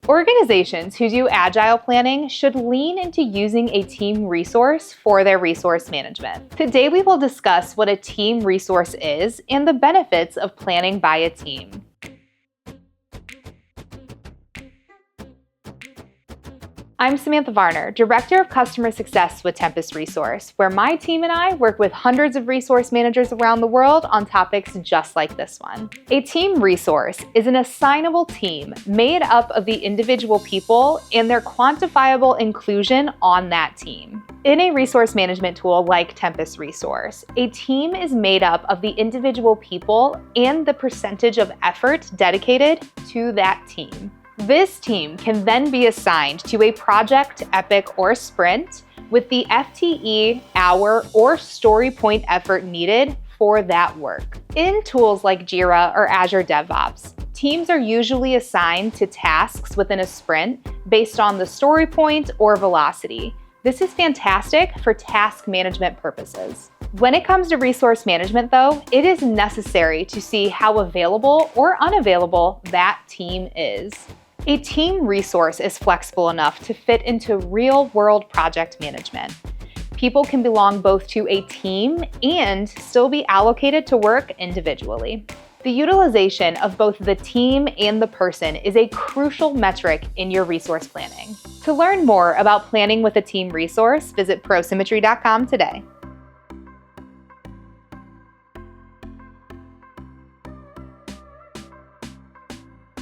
Organizations who do Agile planning should lean into using a team resource for their resource management. Today we will discuss what a team resource is and the benefits of planning by a team. I'm Samantha Varner, Director of Customer Success with Tempus Resource, where my team and I work with hundreds of resource managers around the world on topics just like this one. A team resource is an assignable team made up of the individual people and their quantifiable inclusion on that team. In a resource management tool like Tempus Resource, a team is made up of the individual people and the percentage of effort dedicated to that team. This team can then be assigned to a project, epic, or sprint with the FTE, hour, or story point effort needed for that work. In tools like Jira or Azure DevOps, teams are usually assigned to tasks within a sprint based on the story point or velocity. This is fantastic for task management purposes. When it comes to resource management, though, it is necessary to see how available or unavailable that team is. A team resource is flexible enough to fit into real-world project management. People can belong both to a team and still be allocated to work individually. The utilization of both the team and the person is a crucial metric in your resource planning. To learn more about planning with a team resource, visit prosymmetry.com today.